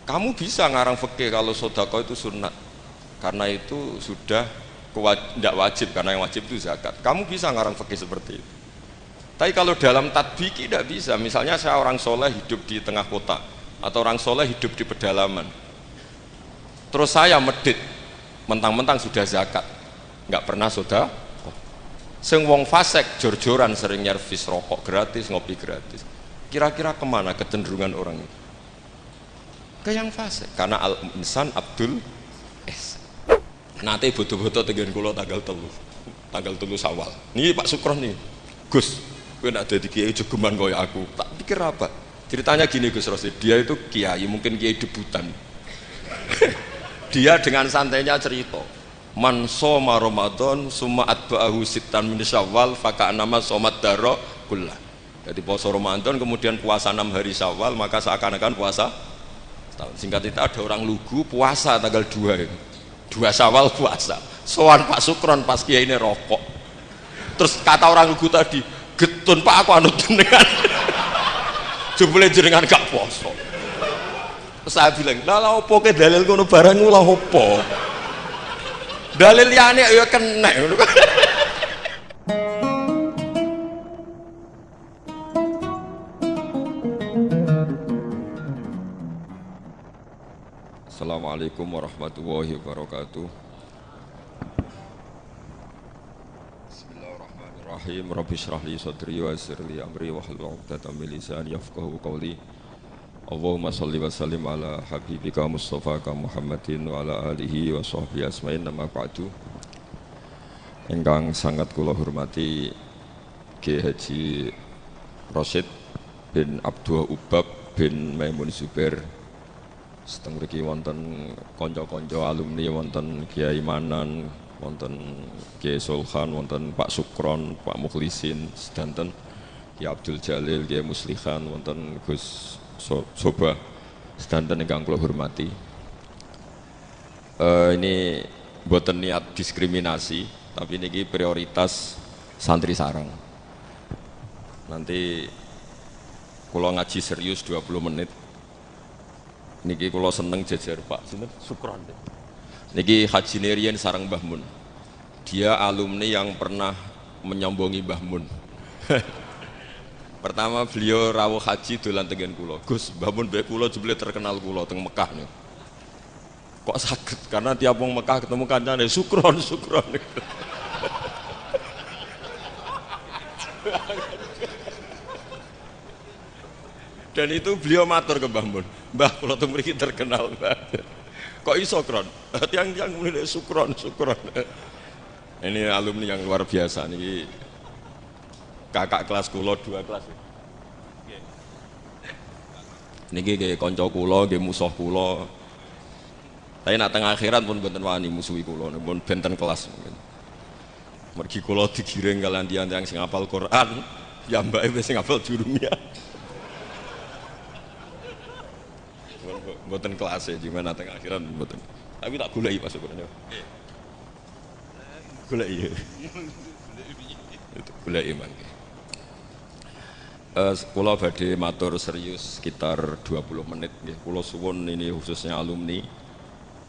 Kamu bisa ngarang fikih kalau sedekah itu sunat, karena itu sudah tidak wajib, karena yang wajib itu zakat. Kamu bisa ngarang fikih seperti itu. Tapi kalau dalam tatbiki tidak bisa. Misalnya saya orang soleh hidup di tengah kota, atau orang soleh hidup di pedalaman, terus saya medit, mentang-mentang sudah zakat, nggak pernah sedekah. Sing wong fasik jor-joran sering nyervis rokok gratis, ngopi gratis. Kira-kira kemana kecenderungan orang itu? Ke yang fasik, karena al-insan abdul es. Nanti butuh-butuh tegen kulo tanggal telu Syawal. Nih Pak Sukron nih, Gus, gue nak jadi kiai jogeman kaya aku. Tak pikir apa? Ceritanya gini Gus Rosid, dia itu kiai, mungkin kiai debutan. Dia dengan santainya cerita, man soma Ramadan summa atba'ahu sittan min Syawal faka'annama somat daro kullah. Jadi puasa Ramadan kemudian puasa 6 hari Syawal, maka seakan-akan puasa setahun. Singkat itu ada orang lugu puasa tanggal 2 itu. 2 Syawal puasa. Soan Pak Sukron pas kiai ini rokok. Terus kata orang lugu tadi, getun Pak aku anut jenengan. Jebule jenengan gak poso. Saya bilang, lah opo ke dalil kono barang lah opo. Dalil liyane ya kena. Assalamualaikum warahmatullahi wabarakatuh. Bismillahirrahmanirrahim. Rabbi shrah li sadri wa yassir li amri wahlul 'uqdatam min lisani yafqahu qawli. Allahumma shalli wa sallim ala habibika Mustafa Muhammadin wa ala alihi wa sahbihi asma'in, nama ba'du. Ingkang sangat kula hormati Kiai Haji Rosid bin Abdul Ubab bin Maimun Zubair. Seteng mriki wonten kanca-kanca alumni, wonten Kiai Manan, wonten Kiai Sulhan, wonten Pak Sukron, Pak Mukhlisin, sedanten Kiai Abdul Jalil, Kiai Muslihan, wonten Gus Soba, sedanten ingkang kula hormati. Ini mboten niat diskriminasi, tapi niki prioritas santri sarang. Nanti kula ngaji serius 20 menit. Niki kula seneng jejer Pak sinten Sukron. Niki Haji Nerian sareng Mbah Mun. Dia alumni yang pernah menyombongi Mbah Mun. Pertama beliau rawuh haji dolan tengen kula. Gus, Mbah Mun mbek kula jebule terkenal kula teng Mekah niku. Kok saged? Karena tiap wong Mekah ketemu kancane Sukron. Dan itu beliau matur ke Mbah Mun, Mbah kula teng mriki terkenal, Mbah. Kok iso Kron? Tiang-tiang mulai Sukron. Ini alumni yang luar biasa niki. Kakak kelas kula 2 kelas. Niki nggih kanca kula, nggih musuh kula. Tapi nak teng akhirat pun mboten wani musuhi kula, pun benten kelas mungkin. Mergi kula digiring kalian tiyang sing hafal Quran, ya mbake wis sing hafal jurumiyah. Mboten kelas e gimana teng akhirat mboten. Tapi tak goleki pas ukurannya. Goleki. Goleki mangke. Kula badhe matur serius sekitar 20 menit nggih. Kula suwun ini khususnya alumni,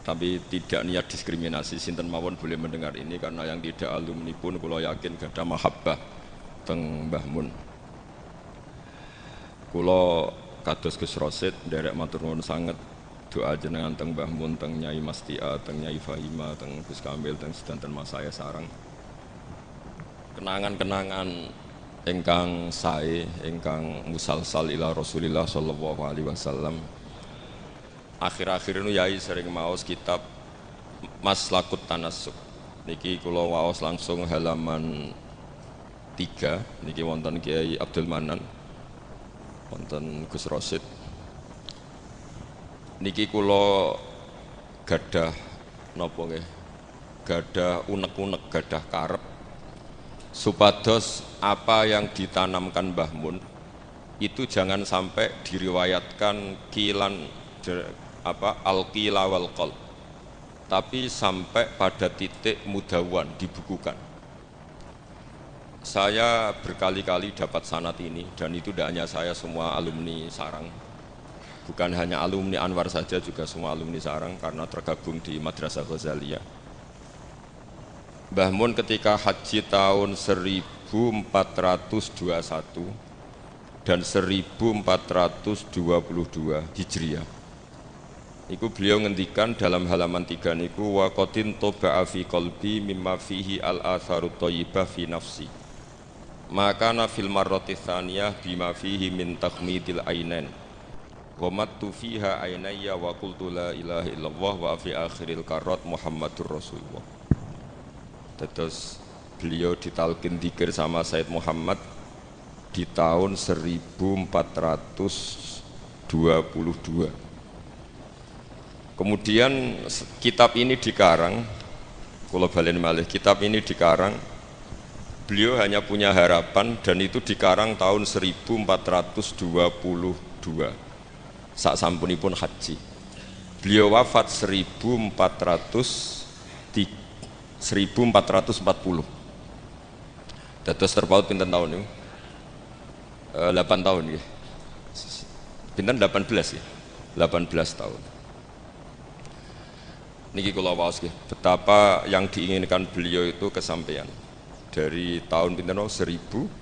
tapi tidak niat diskriminasi, sinten mawon boleh mendengar ini, karena yang tidak alumni pun kula yakin gadah mahabbah teng Mbah Mun. Kula kados Gus Rosid nderek matur nuwun sanget doa jenengan teng Mbah Mun, teng Nyai Mastia, teng Nyai Fahima, teng Gus Kamil, teng sedanten mas saya sareng. Kenangan-kenangan ingkang sae, ingkang musalsal ila Rasulillah sallallahu alaihi wasallam. Akhir-akhir ini Yai sering maos kitab Maslakut Tanassuk. Niki kula waos langsung halaman 3. Niki wonten Kiai Abdul Manan, wonten Gus Rosid. Niki kula gadah napa nggih? Gadah unek-unek, gadah karep supados apa yang ditanamkan Mbah Mun itu jangan sampai diriwayatkan kilan al-qila wal qal, tapi sampai pada titik mudawan, dibukukan. Saya berkali-kali dapat sanad ini, dan itu tidak hanya saya, semua alumni sarang. Bukan hanya alumni Anwar saja, juga semua alumni Sarang karena tergabung di Madrasah Ghazaliyah. Mbah Mun ketika haji tahun 1421 dan 1422 Hijriah, iku beliau ngendikan dalam halaman 3 niku waqatin toba'a fi qalbi mimma fihi al-atharut thayyibah fi nafsi. Maka fil marrati tsaniyah bima fihi min takhmidil ainain. Wa mattu fiha ainayya wa qultu la ilaha illallah wa fi akhiril karat Muhammadur Rasulullah. Terus beliau ditalkin dzikir sama Said Muhammad di tahun 1422. Kemudian kitab ini dikarang, kula balen malih, kitab ini dikarang, beliau hanya punya harapan dan itu dikarang tahun 1422 sak sampunipun haji. Beliau wafat 1440. Dados terpaut pinten tahun niku? 8 tahun nggih. Pinten 18 ya? 18 tahun. Niki kula waos nggih, betapa yang diinginkan beliau itu kesampaian. Dari tahun pinten 1420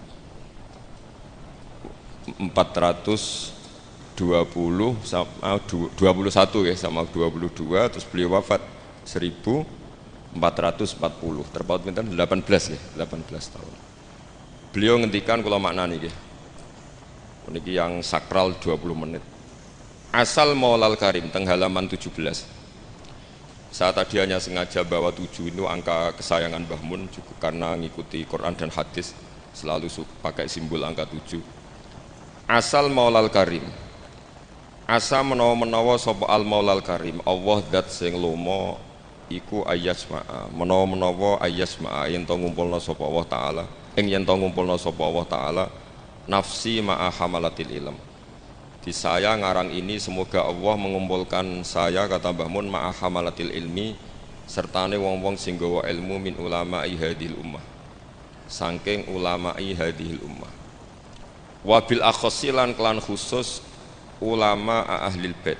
sama 21 ya, sama 22, terus beliau wafat 1440. Terpaut pinten 18 ya, 18 tahun. Beliau ngendikan kula maknani nggih. Niki yang sakral 20 menit. Asal Maulal Karim teng halaman 17. Saya tadi hanya sengaja bawa 7 itu angka kesayangan Mbah Mun juga karena ngikuti Quran dan hadis selalu pakai simbol angka 7. Asal Maulal Karim. Asa menawa-menawa sapa al Maulal Karim, Allah zat sing lomo iku ayasma'a. Menawa-menawa ayasma'a yen to ngumpulna sapa Allah taala, yen to ngumpulna sapa Allah taala nafsi ma'a hamalatil ilm. Di saya ngarang ini semoga Allah mengumpulkan saya, kata Mbah Mun, ma'a hamalatil ilmi sertane wong-wong sing gawa ilmu min ulama'i hadhil ummah, saking ulama'i hadhil ummah. Wabil akhosilan kelan khusus ulama ahlil bait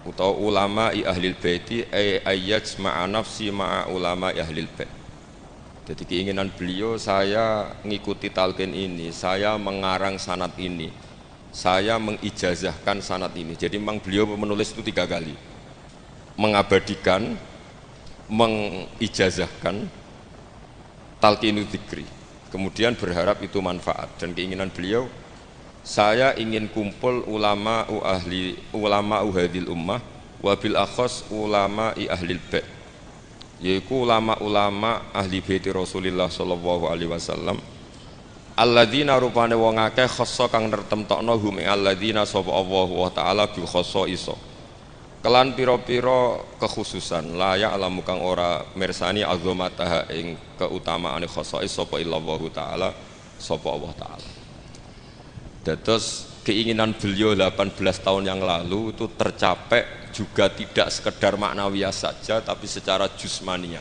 atau ulama ahlil baiti ayyaj ma'a nafsi ma'a ulama ahlil bait. Jadi keinginan beliau, saya ngikuti talqin ini, saya mengarang sanad ini, saya mengijazahkan sanad ini. Jadi memang beliau menulis itu 3 kali, mengabadikan, mengijazahkan, talqinu dzikri, kemudian berharap itu manfaat. Dan keinginan beliau, saya ingin kumpul ulama hadil ummah wabil akhos ulama ahlil bait, yaitu ulama-ulama ahli bait Rasulullah sallallahu alaihi wasallam, alladzina rupane wong akeh khassa kang nertemtokno hum alladzina sapa Allah wa taala bi khassa iso kelan pira-pira kekhususan layak alamu kang ora mirsani azamataha ing keutamaane khassa sapa illallah taala sapa Allah taala. Dados keinginan beliau 18 tahun yang lalu itu tercapai juga tidak sekedar maknawiyah saja, tapi secara jusmaniyah.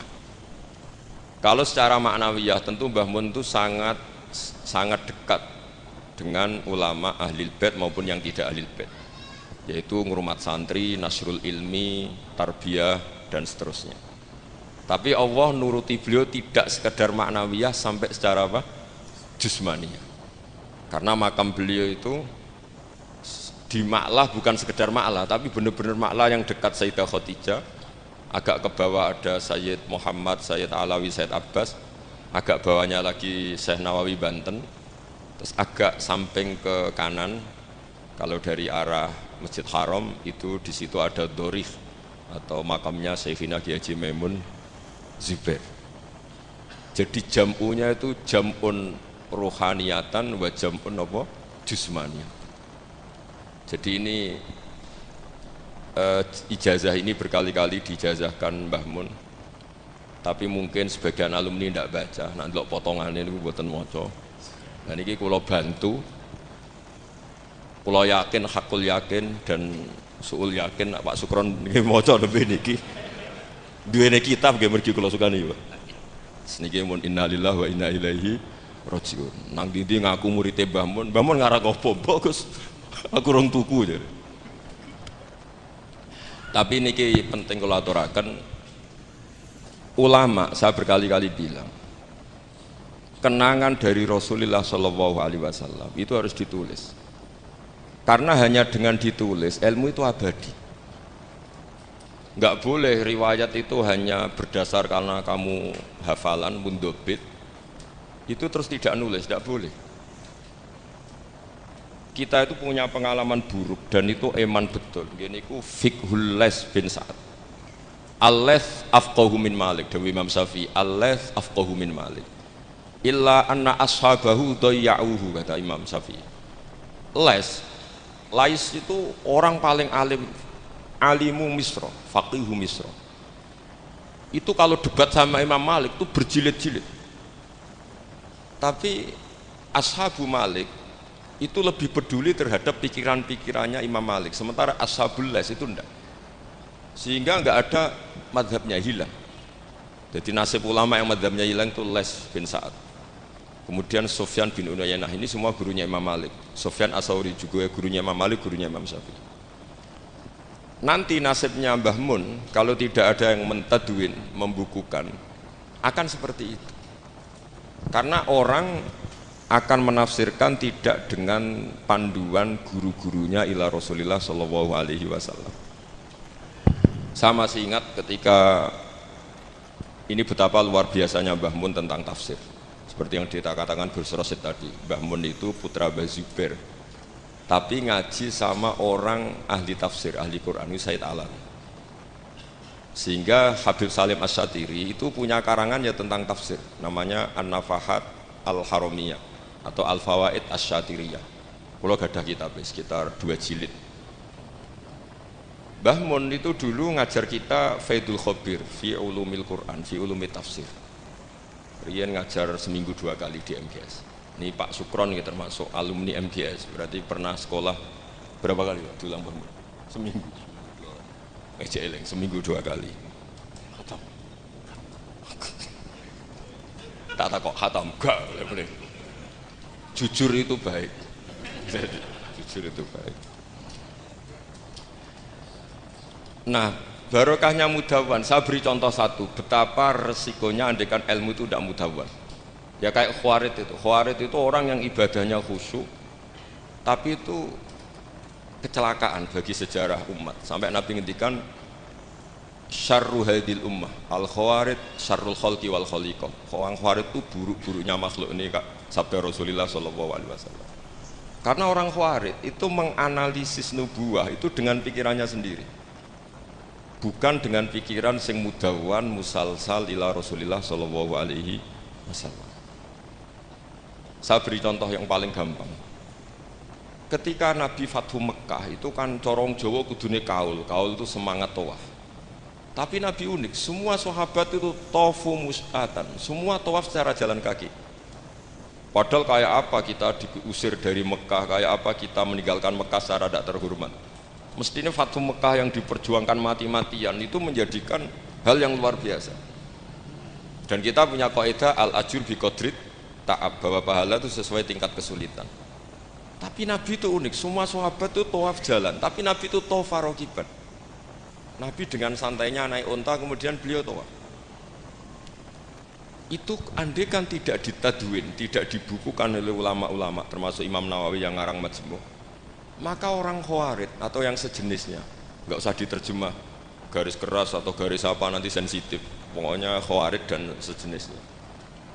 Kalau secara maknawiyah tentu Mbah Mun itu sangat dekat dengan ulama ahlil bait maupun yang tidak ahlil bait, yaitu ngurmat santri, nasrul ilmi, tarbiyah dan seterusnya. Tapi Allah nuruti beliau tidak sekedar maknawiyah sampai secara apa? Jusmaniyah. Karena makam beliau itu di Ma'lah bukan sekedar Ma'lah, tapi benar-benar Ma'lah yang dekat Sayyidah Khadijah. Agak ke bawah ada Sayyid Muhammad, Sayyid Alawi, Sayyid Abbas. Agak bawahnya lagi Syekh Nawawi Banten. Terus agak samping ke kanan, kalau dari arah Masjid Haram itu di situ ada Dorif atau makamnya Syekhina Kiai Haji Maimun Zubair. Jadi jam'unya itu jam'un rohaniyatan wa jam'un apa? Jusmaniyah. Jadi ini ijazah ini berkali-kali dijazahkan Mbah Mun, tapi mungkin sebagian alumni tidak baca, nanti lo potongannya ini buatan moco. Dan ini kalau bantu, kalau yakin, hakul yakin dan suul yakin, Pak Sukron ini moco lebih niki. Dua kitab gak mergi kalau suka nih, Pak. Seniki mun innalillahi wa inna ilaihi rajiun. Nang dindi ngaku muridé Mbah Mun ngarang apa bagus. Aku rong tuku jadi. Tapi niki penting kalau aturaken ulama, saya berkali-kali bilang kenangan dari Rasulullah Shallallahu Alaihi Wasallam itu harus ditulis, karena hanya dengan ditulis ilmu itu abadi. Nggak boleh riwayat itu hanya berdasar karena kamu hafalan mundobit itu terus tidak nulis, tidak boleh. Kita itu punya pengalaman buruk dan itu eman betul. Gini ku fiqhul Les bin Sa'ad. Al-Les afqahu min Malik, Dewi Imam Syafi'i. Al-Les afqahu min Malik. Illa anna ashabahu dayya'uhu, kata Imam Syafi'i. Lais itu orang paling alim, alimu Misra, faqihu Misra. Itu kalau debat sama Imam Malik itu berjilid-jilid. Tapi ashabu Malik itu lebih peduli terhadap pikiran-pikirannya Imam Malik, sementara ashabul Les itu enggak. Sehingga enggak ada madhabnya hilang. Jadi nasib ulama yang madhabnya hilang itu Les bin Sa'ad. Kemudian Sufyan bin Uyainah, ini semua gurunya Imam Malik. Sufyan As-Tsauri juga gurunya Imam Malik, gurunya Imam Syafi'i. Nanti nasibnya Mbah Mun kalau tidak ada yang mentadwin, membukukan, akan seperti itu. Karena orang akan menafsirkan tidak dengan panduan guru-gurunya ila Rasulullah Shallallahu Alaihi Wasallam. Saya masih ingat ketika ini betapa luar biasanya Mbah Mun tentang tafsir. Seperti yang dikatakan Gus Rosid tadi, Mbah Mun itu putra Mbah Zubair, tapi ngaji sama orang ahli tafsir, ahli Quran, itu Said Alam. Sehingga Habib Salim Asy-Syatiri itu punya karangan ya tentang tafsir, namanya An-Nafahat Al-Haramiyah atau Al-Fawaid Asy-Syatiriyah. Kalau gadah kitab sekitar 2 jilid. Mbah Mun itu dulu ngajar kita Faidul Khobir fi ulumil Quran, fi ulumit tafsir. Rian ngajar seminggu 2 kali di MGS. Ini Pak Sukron ini termasuk alumni MGS, berarti pernah sekolah berapa kali Pak? Dulang Mbah Mun? Seminggu. Eleng seminggu 2 kali. Khatam. Tak kok khatam gak boleh. Jujur itu baik. Jujur itu baik. Nah, barokahnya mudawan, saya beri contoh satu, betapa resikonya andekan ilmu itu tidak mudawan. Ya kayak Khawarid itu. Khawarid itu orang yang ibadahnya khusyuk, tapi itu kecelakaan bagi sejarah umat. Sampai Nabi ngendikan syarru hadil ummah al-khawarid syarrul khalqi wal khaliqah. Orang khawarid itu buruk-buruknya makhluk, ini Kak sabda Rasulullah sallallahu alaihi wasallam. Karena orang khawarid itu menganalisis nubuah itu dengan pikirannya sendiri, bukan dengan pikiran sing mudawan musalsal ila Rasulullah sallallahu alaihi wasallam. Saya beri contoh yang paling gampang. Ketika Nabi Fathu Mekah itu kan corong Jawa kudune kaul itu semangat tawaf. Tapi Nabi unik, semua sahabat itu tawafu mus'atan, semua tawaf secara jalan kaki. Padahal kayak apa kita diusir dari Mekah, kayak apa kita meninggalkan Mekah secara tidak terhormat. Mestinya Fathu Mekah yang diperjuangkan mati-matian itu menjadikan hal yang luar biasa. Dan kita punya kaidah al-ajur bi qadrit ta'ab, bahwa pahala itu sesuai tingkat kesulitan. Tapi Nabi itu unik, semua sahabat itu tawaf jalan, tapi Nabi itu tawaf rakiban. Nabi dengan santainya naik unta, kemudian beliau tawaf. Itu andai kan tidak ditadwin, tidak dibukukan oleh ulama-ulama, termasuk Imam Nawawi yang ngarang Majmu', maka orang Khawarid atau yang sejenisnya, nggak usah diterjemah garis keras atau garis apa nanti sensitif, pokoknya Khawarid dan sejenisnya.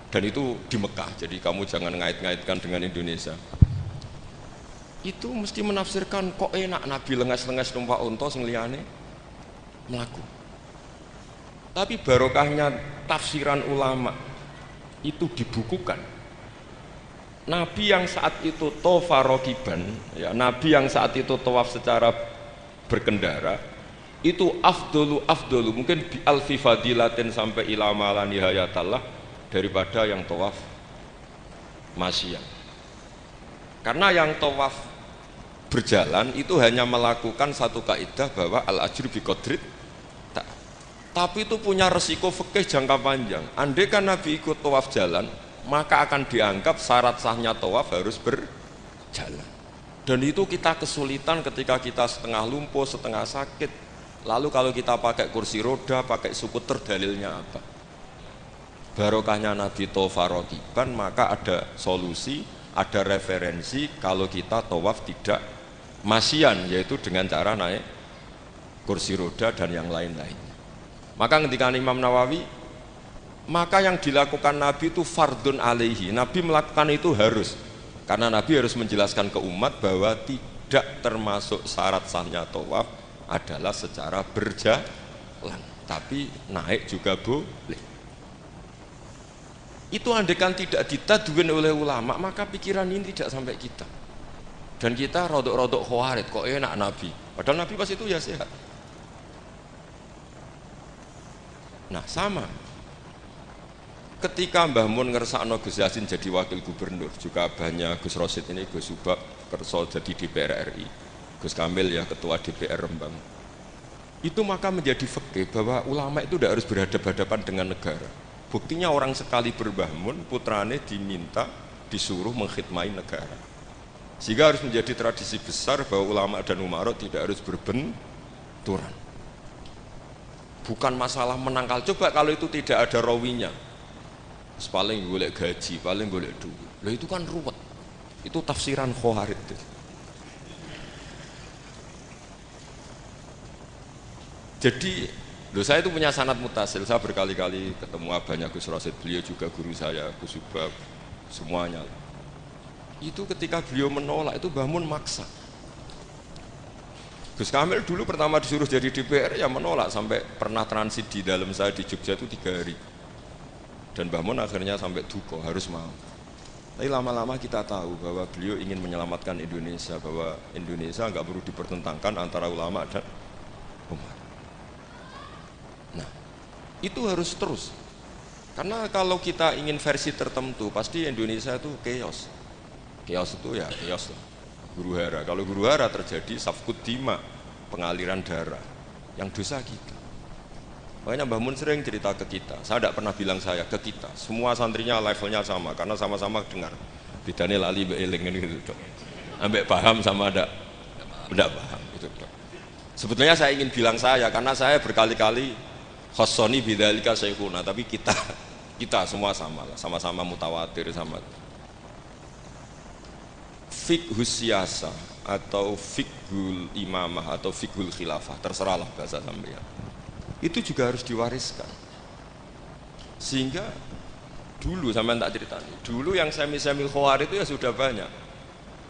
Dan itu di Mekah, jadi kamu jangan ngait-ngaitkan dengan Indonesia. Itu mesti menafsirkan kok enak Nabi lengas-lengas numpak unta sing liyane melaku. Tapi barokahnya tafsiran ulama itu dibukukan. Nabi yang saat itu tawaf rakiban, ya, Nabi yang saat itu tawaf secara berkendara itu afdolu mungkin bi alfi fadilatin sampai ila mala nihayatallah daripada yang tawaf masyiyah. Karena yang tawaf berjalan itu hanya melakukan satu kaidah bahwa al-ajr bi qadrit, tapi itu punya resiko fikih jangka panjang. Andai kan Nabi ikut tawaf jalan, maka akan dianggap syarat sahnya tawaf harus berjalan. Dan itu kita kesulitan ketika kita setengah lumpuh, setengah sakit. Lalu kalau kita pakai kursi roda, pakai skuter, dalilnya apa? Barokahnya Nabi tawaf rakiban, maka ada solusi, ada referensi kalau kita tawaf tidak masyian, yaitu dengan cara naik kursi roda dan yang lain-lain. Maka ketika Imam Nawawi, maka yang dilakukan Nabi itu fardun alaihi, Nabi melakukan itu harus, karena Nabi harus menjelaskan ke umat bahwa tidak termasuk syarat sahnya tawaf adalah secara berjalan, tapi naik juga boleh. Itu andaikan tidak ditadwin oleh ulama, maka pikiran ini tidak sampai kita. Dan kita rodok-rodok khawarid, kok enak Nabi. Padahal Nabi pas itu ya sehat. Nah sama. Ketika Mbah Mun ngersakno Gus Yasin jadi wakil gubernur, juga banyak Gus Rosid ini, Gus Subak kerso jadi DPR RI, Gus Kamil ya ketua DPR Rembang. Itu maka menjadi fikih bahwa ulama itu tidak harus berhadapan-hadapan dengan negara. Buktinya orang sekali berbah Mun, putrane diminta, disuruh mengkhidmati negara. Sehingga harus menjadi tradisi besar bahwa ulama dan umarok tidak harus berbenturan. Bukan masalah menangkal, coba kalau itu tidak ada rawinya, paling golek gaji, paling golek duit. Loh itu kan ruwet. Itu tafsiran khawarid. Jadi saya itu punya sanad mutasil, saya berkali-kali ketemu abahnya Gus Rosid, beliau juga guru saya, Gus Subab, semuanya. Itu ketika beliau menolak, itu Mbah Mun maksa. Gus Kamil dulu pertama disuruh jadi DPR, ya menolak, sampai pernah transit di dalam saya di Jogja itu 3 hari. Dan Mbah Mun akhirnya sampai duka, harus mau. Tapi lama-lama kita tahu bahwa beliau ingin menyelamatkan Indonesia, bahwa Indonesia nggak perlu dipertentangkan antara ulama dan umat. Itu harus terus, karena kalau kita ingin versi tertentu pasti Indonesia itu chaos itu ya chaos lah, huru hara. Kalau huru hara terjadi safkut dima, pengaliran darah, yang dosa kita. Makanya Mbah Mun sering cerita ke kita, saya tidak pernah bilang saya, ke kita, semua santrinya levelnya sama, karena sama-sama dengar bidane lali beeling gitu dok, ambek paham sama tidak paham gitu dok. Sebetulnya saya ingin bilang saya, karena saya berkali-kali khossoni bidzalika syekhuna, tapi kita semua sama lah, sama-sama mutawatir sama. Fiqhus siyasa atau fiqhul imamah atau fiqhul khilafah, terserahlah bahasa sampeyan. Itu juga harus diwariskan. Sehingga dulu sampean tak ceritani, dulu yang semi-semi khawarij itu ya sudah banyak.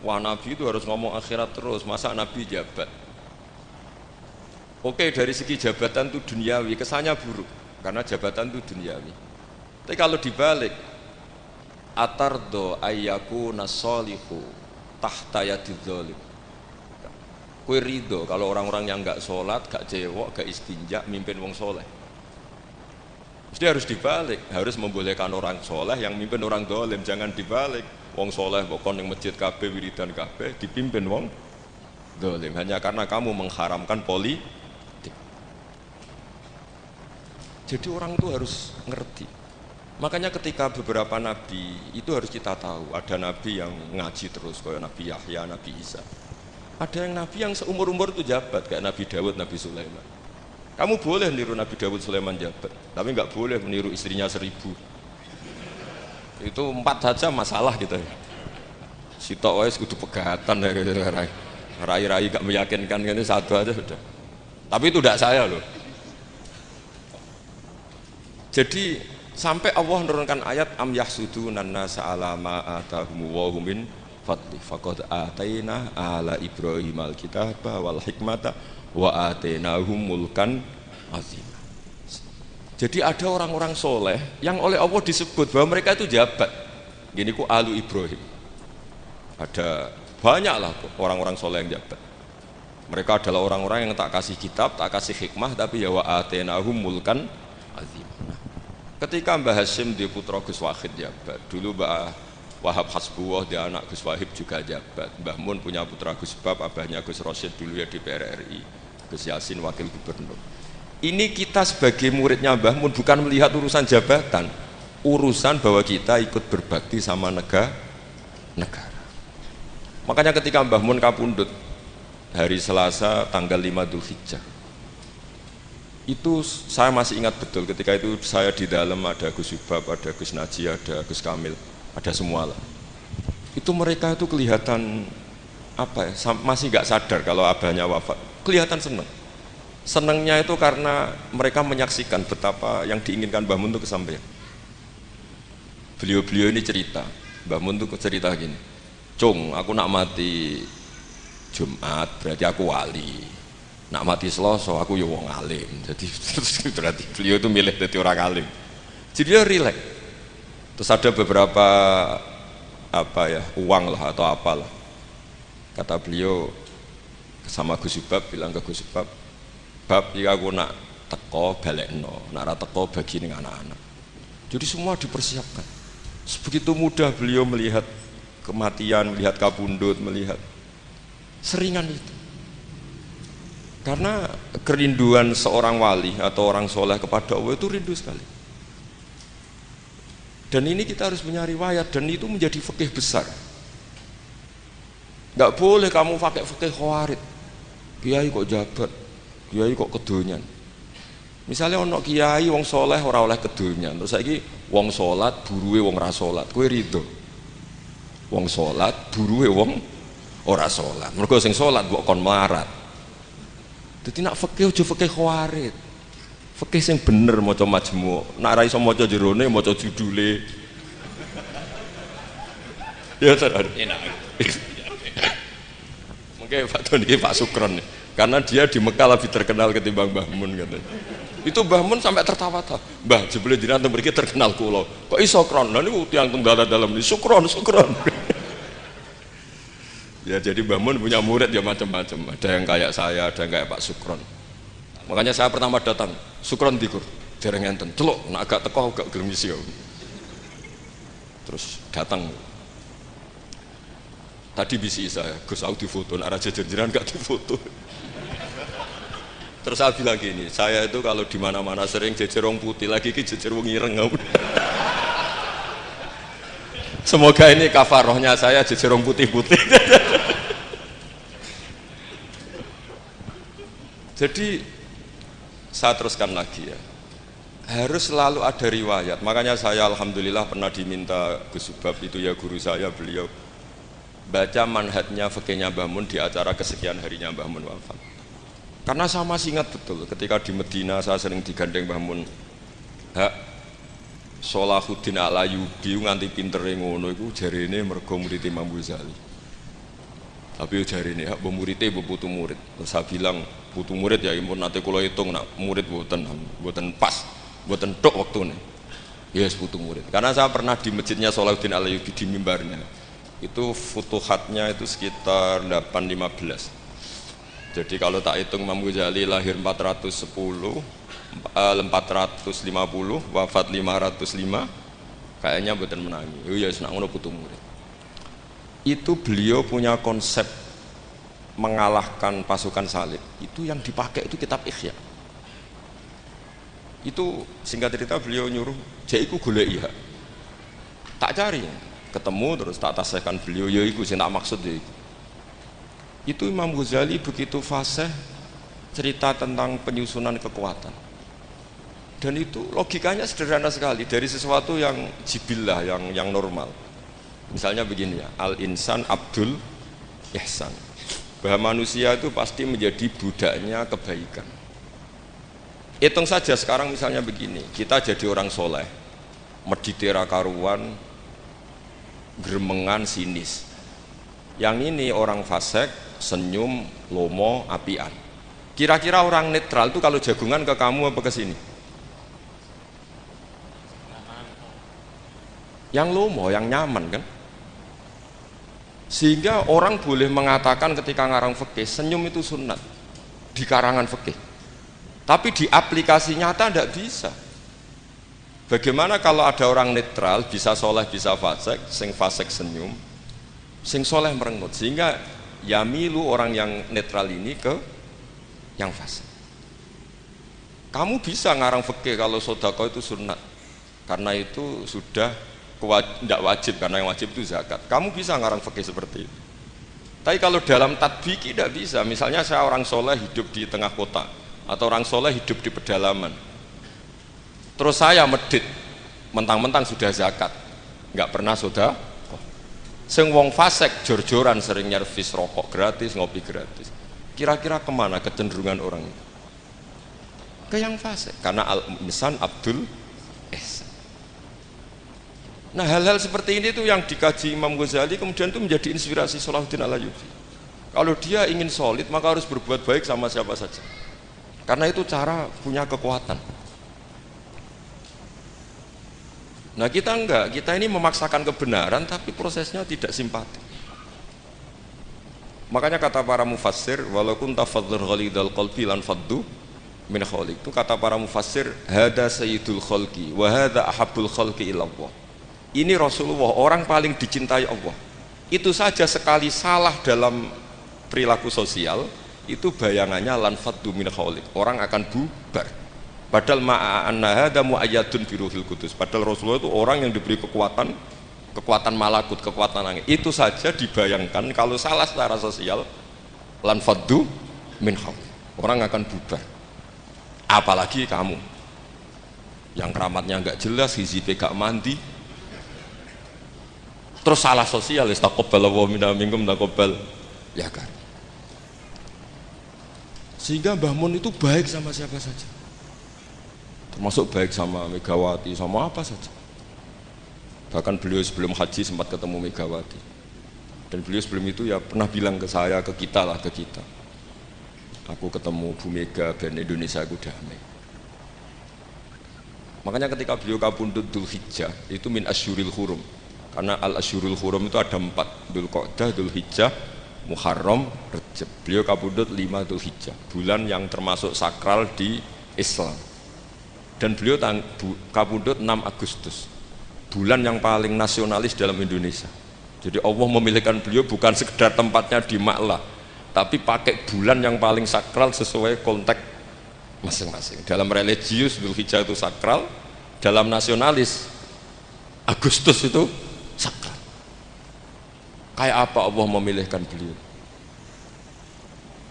Wah Nabi itu harus ngomong akhirat terus, masa Nabi jabat? Oke, dari segi jabatan itu duniawi, kesannya buruk karena jabatan itu duniawi. Tapi kalau dibalik, atardo ayyaku nasolihu tahta yadidz zalim. Kue ridho kalau orang-orang yang nggak sholat, nggak cewek, nggak istinja, mimpin wong soleh. Mesti harus dibalik, harus membolehkan orang soleh yang mimpin orang dolim, jangan dibalik. Wong soleh pokok yang masjid kabeh, wiridan kabeh, dipimpin wong dolim hanya karena kamu mengharamkan politik. Jadi orang itu harus ngerti. Makanya ketika beberapa nabi itu harus kita tahu, ada nabi yang ngaji terus kayak Nabi Yahya, Nabi Isa. Ada yang nabi yang seumur-umur itu jabat kayak Nabi Dawud, Nabi Sulaiman. Kamu boleh meniru Nabi Dawud, Sulaiman jabat, tapi nggak boleh meniru istrinya 1000. Itu 4 saja masalah gitu ya. Sitok wis kudu pegatan ya gitu, rai-rai gak meyakinkan ini satu aja sudah. Tapi itu tidak saya loh. Jadi sampai Allah menurunkan ayat am yahsudunan nasa ala ma atahum wa hum min fadli faqad ataina ala Ibrahim alkitaba wal hikmata wa atainahum mulkan azim. Jadi ada orang-orang soleh yang oleh Allah disebut bahwa mereka itu jabat. Gini ku alu Ibrahim. Ada banyaklah orang-orang soleh yang jabat. Mereka adalah orang-orang yang tak kasih kitab, tak kasih hikmah, tapi ya wa atainahum mulkan azim. Ketika Mbah Hasyim di putra Gus Wahid jabat, dulu Mbah Wahab Hasbuwah di anak Gus Wahib juga jabat, Mbah Mun punya putra Gus Bab, abahnya Gus Rosid dulu ya di DPR RI, Gus Yasin wakil gubernur. Ini kita sebagai muridnya Mbah Mun bukan melihat urusan jabatan, urusan bahwa kita ikut berbakti sama negara. Makanya ketika Mbah Mun kapundhut hari Selasa tanggal 5 Dzulhijjah, Itu saya masih ingat betul ketika itu saya di dalam ada Gus Subab, ada Gus Naji, ada Gus Kamil, ada semua lah. Itu mereka itu kelihatan apa ya, masih nggak sadar kalau abahnya wafat, kelihatan senang. Senangnya itu karena mereka menyaksikan betapa yang diinginkan Mbah Mun itu kesampaian. Beliau-beliau ini cerita, Mbah Mun itu cerita gini, Cung, aku nak mati Jumat berarti aku wali. Nak mati Selasa aku ya wong alim. Jadi berarti beliau itu milih jadi orang alim. Jadi dia rileks. Terus ada beberapa apa ya, uang lah atau apalah. Kata beliau sama Gus Subab, bilang ke Gus Subab, bab jika aku nak teko balekno, nak ra teko bagi ning anak-anak. Jadi semua dipersiapkan. Sebegitu mudah beliau melihat kematian, melihat kabundut, melihat seringan itu. Karena kerinduan seorang wali atau orang soleh kepada Allah itu rindu sekali. Dan ini kita harus punya riwayat, dan itu menjadi fikih besar. Nggak boleh kamu pakai fikih khawarid. Kiai kok jabat, kiai kok kedonyan. Misalnya ono kiai wong soleh ora oleh kedonyan, terus saiki wong salat buruwe wong ora salat, kowe rido? Wong salat buruwe wong ora salat. Mergo sing salat mbok kon melarat. Jadi nak fikih aja fikih khawarid. Fikih sing bener maca majmu'. Nak ra iso maca jerone maca judule. Ya tenan. Enak. Mungkin Pak Tony Pak Sukron. Karena dia di Mekah lebih terkenal ketimbang Mbah Mun katanya. Itu Mbah Mun sampai tertawa-tawa. Mbah jebule jenengan mriki terkenal kula. Kok iso kron? Lah niku tiyang tunggal dalam ini Sukron. Ya jadi Mbah Mun punya murid ya macam-macam. Ada yang kayak saya, ada yang kayak Pak Sukron. Makanya saya pertama datang, Sukron dikur, dereng enten, celuk, nak agak teko agak gelem isi. Terus datang. Tadi bisi saya, Gus aku difoto, nak raja jenengan gak difoto. Terus saya bilang gini, saya itu kalau di mana-mana sering jejer wong putih, lagi ki jejer wong ireng. Semoga ini kafarohnya saya jejer wong putih-putih. Jadi saya teruskan lagi ya, harus selalu ada riwayat. Makanya saya alhamdulillah pernah diminta Gus Subab, itu ya guru saya, beliau baca manhajnya fikihnya Mbah Mun di acara kesekian harinya Mbah Mun wafat. Karena saya masih ingat betul ketika di Medina saya sering digandeng Mbah Mun. Sholahuddin Al-Ayyubi nganti pintere ngono iku jarine mergo murid Imam Ghazali. Tapi jarine hak muridé mbok putu murid. Terus saya bilang, putu murid ya impun nate kula hitung nak murid mboten pas, mboten tok wektune. Yes, putu murid. Karena saya pernah di masjidnya Sholahuddin Al-Ayyubi di mimbarnya. Itu futuhatnya itu sekitar 815. Jadi kalau tak hitung Imam Ghazali lahir 410, 450, wafat 505, kayaknya mboten menangi. Oh ya senang ngono putu murid. Itu beliau punya konsep mengalahkan pasukan salib. Itu yang dipakai itu kitab Ihya. Itu singkat cerita beliau nyuruh, "Jaiku goleki hak." Tak cari, ketemu terus tak tasihkan beliau, ya iku sing tak maksud ya iku. Itu Imam Ghazali begitu fasih cerita tentang penyusunan kekuatan. Dan itu logikanya sederhana sekali, dari sesuatu yang jibillah, yang normal. Misalnya begini ya, al-insan abdul ihsan, bahwa manusia itu pasti menjadi budaknya kebaikan. Hitung saja sekarang misalnya begini, kita jadi orang soleh, meditera karuan, gremengan, sinis. Yang ini orang fasik, senyum, lomo, apian. Kira-kira orang netral itu kalau jagungan ke kamu apa ke sini? Yang lomo, yang nyaman kan? Sehingga orang boleh mengatakan ketika ngarang fikih, senyum itu sunat di karangan fikih. Tapi di aplikasi nyata tidak bisa. Bagaimana kalau ada orang netral, bisa soleh, bisa fasik, sing fasik senyum, sing soleh merengut, sehingga yamilu orang yang netral ini ke yang fasik. Kamu bisa ngarang fikih kalau sodako itu sunat, karena itu sudah tidak wajib, karena yang wajib itu zakat. Kamu bisa ngarang fikih seperti itu. Tapi kalau dalam tatbiki tidak bisa. Misalnya saya orang soleh hidup di tengah kota, atau orang soleh hidup di pedalaman. Terus saya medit, mentang-mentang sudah zakat, nggak pernah sudah. Sing wong fasek jor-joran sering nyervis rokok gratis, ngopi gratis. Kira-kira kemana kecenderungan orang itu? Ke yang fasek, karena al-insan Abdul Ihsan. Nah hal-hal seperti ini tuh yang dikaji Imam Ghazali kemudian itu menjadi inspirasi Salahuddin Al-Ayyubi. Kalau dia ingin solid maka harus berbuat baik sama siapa saja, karena itu cara punya kekuatan. Nah kita enggak, kita ini memaksakan kebenaran tapi prosesnya tidak simpati. Makanya kata para mufassir, walaupun tafadzur ghalidal qalbi lan faddu min khaliq, itu kata para mufassir, hada sayyidul khalqi wa hada ahabbul khalqi ilallah. Ini Rasulullah, orang paling dicintai Allah. Itu saja sekali salah dalam perilaku sosial, itu bayangannya lan faddu min khaliq, orang akan bubar. Padahal ma'anna hada mu'ayyadun biruhil qudus. Padahal Rasulullah itu orang yang diberi kekuatan malakut, kekuatan langit. Itu saja dibayangkan kalau salah secara sosial, lan faddu min khaliq, orang akan bubar. Apalagi kamu yang keramatnya enggak jelas, hizibnya enggak mandi, terus salah sosial, istaqabbalallahu minna minkum taqabbal ya kan. Sehingga Mbah Mun itu baik sama siapa saja, termasuk baik sama Megawati, sama apa saja. Bahkan beliau sebelum haji sempat ketemu Megawati, dan beliau sebelum itu ya pernah bilang ke saya, ke kita, aku ketemu Bu Mega dan Indonesia aku damai. Makanya ketika beliau kapundhut Dzulhijjah itu min asyuril hurum, karena al asyurul hurum itu ada 4, Dzulqa'dah, Dzulhijjah, Muharram, Rajab. Beliau kapundhut 5 Dzulhijjah, bulan yang termasuk sakral di Islam. Dan beliau kapundhut 6 Agustus, bulan yang paling nasionalis dalam Indonesia. Jadi Allah memilihkan beliau bukan sekedar tempatnya di Ma'lah, tapi pakai bulan yang paling sakral sesuai konteks masing-masing. Dalam religius Dzulhijjah itu sakral, dalam nasionalis Agustus itu sakral. Kayak apa Allah memilihkan beliau?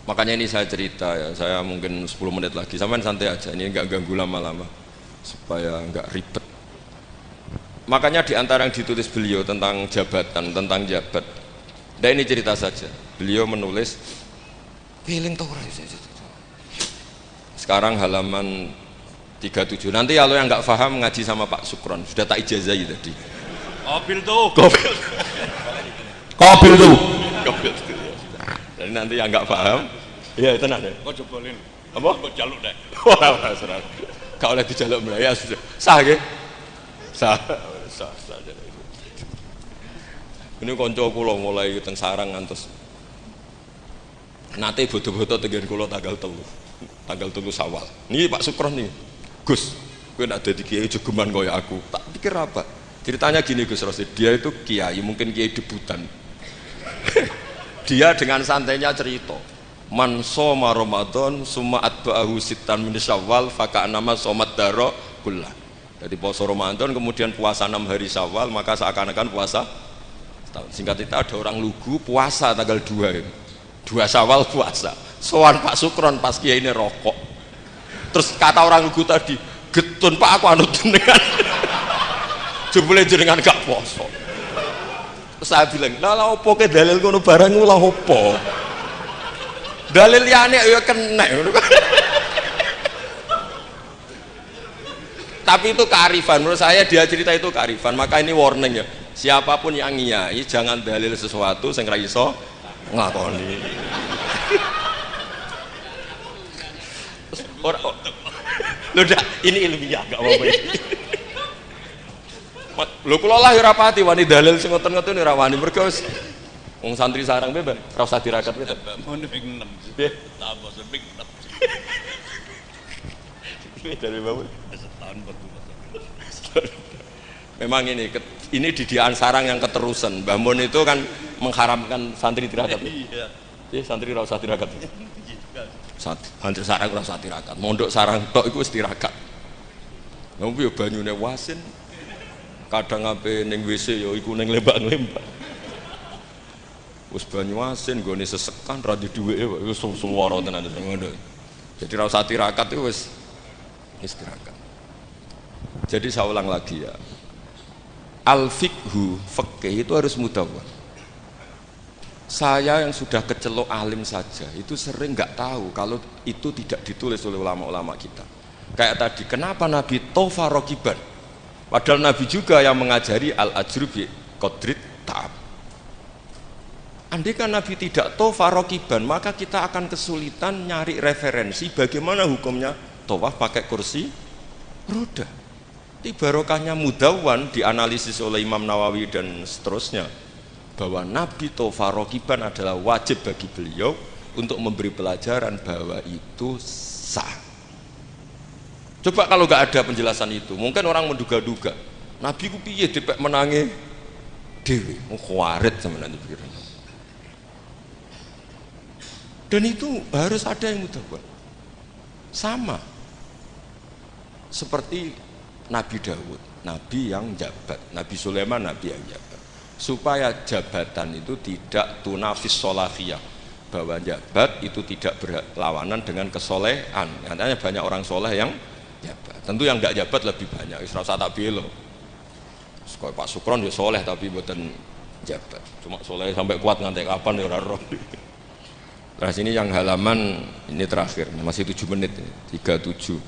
Makanya ini saya cerita ya, saya mungkin 10 menit lagi, sampean santai aja, ini enggak ganggu lama-lama supaya enggak ribet. Makanya di antara yang ditulis beliau tentang jabatan, tentang jabat, dan ini cerita saja, beliau menulis feeling tau sekarang halaman 37. Nanti kalau yang enggak paham ngaji sama Pak Sukron, sudah tak ijazahi tadi. Kobil tuh jadi nanti yang enggak paham, iya itu nanti. Kau jebolin. Apa? Kau jaluk deh. Wah, serah. Kau oleh dijaluk Melayu sudah. Sah ke? Sah. Ini konco kula mulai teng sarang ngantos. Nate bodo-bodo tegen kula tanggal 3 Syawal. Ini Pak Sukron nih. Gus, kowe nek dadi kiai jogeman kaya aku. Tak pikir apa? Ceritanya gini Gus Rosid, dia itu kiai, mungkin kiai debutan. Dia dengan santainya cerita, man soma Ramadan summa atba'ahu sittan min Syawal faka'annama somat daro kullah. Jadi puasa Ramadan kemudian puasa 6 hari Syawal, maka seakan-akan puasa setahun. Singkat cerita ada orang lugu puasa tanggal 2 Syawal puasa. Sowan Pak Sukron pas kiai ini rokok. Terus kata orang lugu tadi, getun Pak aku anut jenengan. Jebule jenengan gak poso. Saya bilang, lah opo ke dalil ngono barang lah opo? Dalil liyane ya kena. Tapi itu kearifan, menurut saya dia cerita itu kearifan. Maka ini warning ya, siapapun yang ngiyai jangan dalil sesuatu sing ra iso ngakoni. Lho dak, ini ilmiah gak apa-apa. Lho kula lah ora pati wani dalil sing ngoten-ngoten ora wani mergo wis wong santri sarang beben ora usah dirakat kowe. Mun ping 6. Nggih. Tambah ping 6. Ini dari bapak setahun berdua. Memang ini didikan sarang yang keterusan. Mbah Mun itu kan mengharamkan santri tirakat. Iya. Santri ora usah tirakat. Santri sarang ora usah tirakat. Mondok sarang tok iku wis tirakat. Lha piye banyune wasin? Kadang ape ning WC ya iku ning lembak-lembak. Wis banyu asin nggone sesekan ra di dhuweke wis suwara tenan ngono. Jadi ra usah tirakat itu wis tirakat. Jadi saya ulang lagi ya. Al-fiqhu, fikih itu harus mudawwan. Saya yang sudah kecelok alim saja itu sering nggak tahu kalau itu tidak ditulis oleh ulama-ulama kita. Kayak tadi, kenapa Nabi tofa rokiban? Padahal Nabi juga yang mengajari al-ajru bi qadrit ta'ab. Andai kan Nabi tidak tofa rokiban, maka kita akan kesulitan nyari referensi bagaimana hukumnya tawaf pakai kursi roda. Di barokahnya mudawwan dianalisis oleh Imam Nawawi dan seterusnya, bahwa Nabi tofa rokiban adalah wajib bagi beliau untuk memberi pelajaran bahwa itu sah. Coba kalau nggak ada penjelasan itu, mungkin orang menduga-duga Nabi ku piye dipek menangi dewi, khawarit sama nanti pikiran. Dan itu harus ada yang mudawwan. Sama seperti Nabi Dawud, Nabi yang jabat, Nabi Sulaiman, Nabi yang jabat, supaya jabatan itu tidak tunafis solahiyah, bahwa jabat itu tidak berlawanan dengan kesolehan. Katanya banyak orang soleh yang jabat, tentu yang nggak jabat lebih banyak. Isra tak belo, sekolah Pak Sukron ya soleh tapi buatan jabat, cuma soleh sampai kuat ngantek kapan ya orang roh. Nah sini yang halaman ini terakhir, masih 7 menit, 37.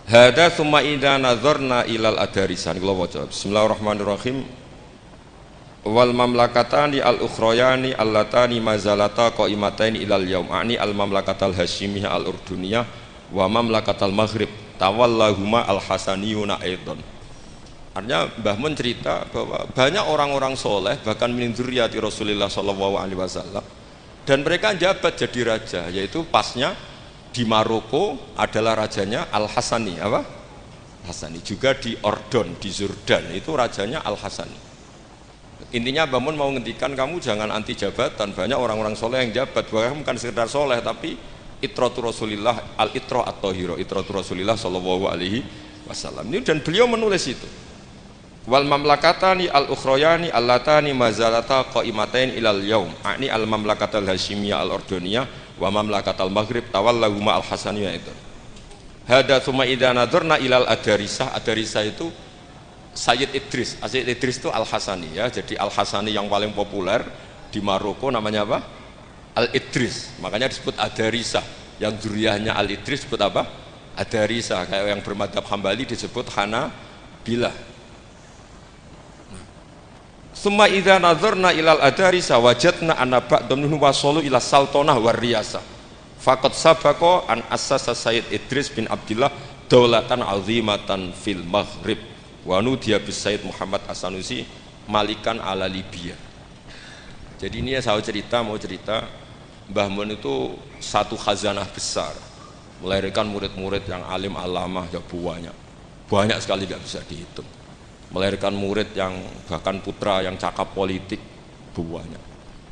Hada summa idza nazarna ilal adarisan. Bismillahirrahmanirrahim. Wal mamlakatani al ukhrayani allatani mazalata qaimataini ilal yaum ani al mamlakatal hasyimiyah al urduniyah wa mamlakatal maghrib tawallahuma al hasaniyuna aidan. Artinya Mbah Mun cerita bahwa banyak orang-orang soleh bahkan min dzurriyyati Rasulullah sallallahu alaihi wasallam dan mereka jabat jadi raja, yaitu pasnya di Maroko adalah rajanya Al-Hasani, apa? Hasani. Juga di Ordon, di Jordan itu rajanya Al-Hasani. Intinya Mbah Mun mau ngendikan kamu jangan anti jabatan. Banyak orang-orang soleh yang jabat, bahkan bukan sekedar soleh tapi itratu Rasulillah, al-itra at-tahira, itratu Rasulillah sallallahu alaihi wasallam. Ini dan beliau menulis itu. Wal mamlakatani al-ukhrayani allatani mazalata qaimatain ilal yaum. Ini al-mamlakatal hasyimiyah al-ordoniyah wa mamlakatal maghrib tawallahuma al-hasaniyah itu. Hada tsumma idza nadharna ilal adarisah. Adarisah itu Sayyid Idris. Sayyid Idris itu Al-Hasani ya. Jadi Al-Hasani yang paling populer di Maroko namanya apa? Al-Idris. Makanya disebut Adarisah. Yang dzurriyyahnya Al-Idris disebut apa? Adarisah. Kayak yang bermadzhab Hambali disebut Hanabilah. Summa idza nazarna ilal adarisa wajadna anna ba'dhum minhum wasalu ila sultanah war riyasah. Faqad sabaqa an assasa Sayyid Idris bin Abdullah daulatan azimatan fil maghrib wa nudiya bis Sayyid Muhammad As-Sanusi malikan ala Libya. Jadi ini ya saya mau cerita Mbah Mun itu satu khazanah besar, melahirkan murid-murid yang alim alamah ya banyak sekali nggak bisa dihitung. Melahirkan murid yang bahkan putra yang cakap politik banyak.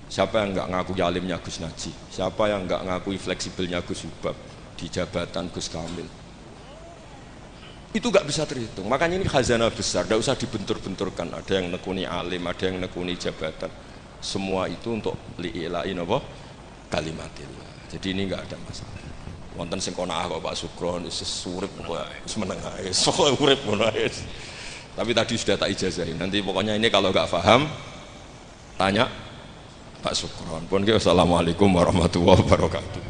Siapa yang nggak ngakui alimnya Gus Naji? Siapa yang nggak ngakui fleksibelnya Gus Subab di jabatan Gus Kamil? Itu nggak bisa terhitung. Makanya ini khazanah besar, nggak usah dibentur-benturkan. Ada yang nekuni alim, ada yang nekuni jabatan. Semua itu untuk li'ilain apa? Kalimatillah. Jadi ini nggak ada masalah. Wonten sing kono kok Pak Sukron wis urip kok wis meneng ae. Sok urip ngono ae. Tapi tadi sudah tak ijazahin. Nanti pokoknya ini kalau nggak paham tanya Pak Sukron. Pun assalamualaikum warahmatullahi wabarakatuh.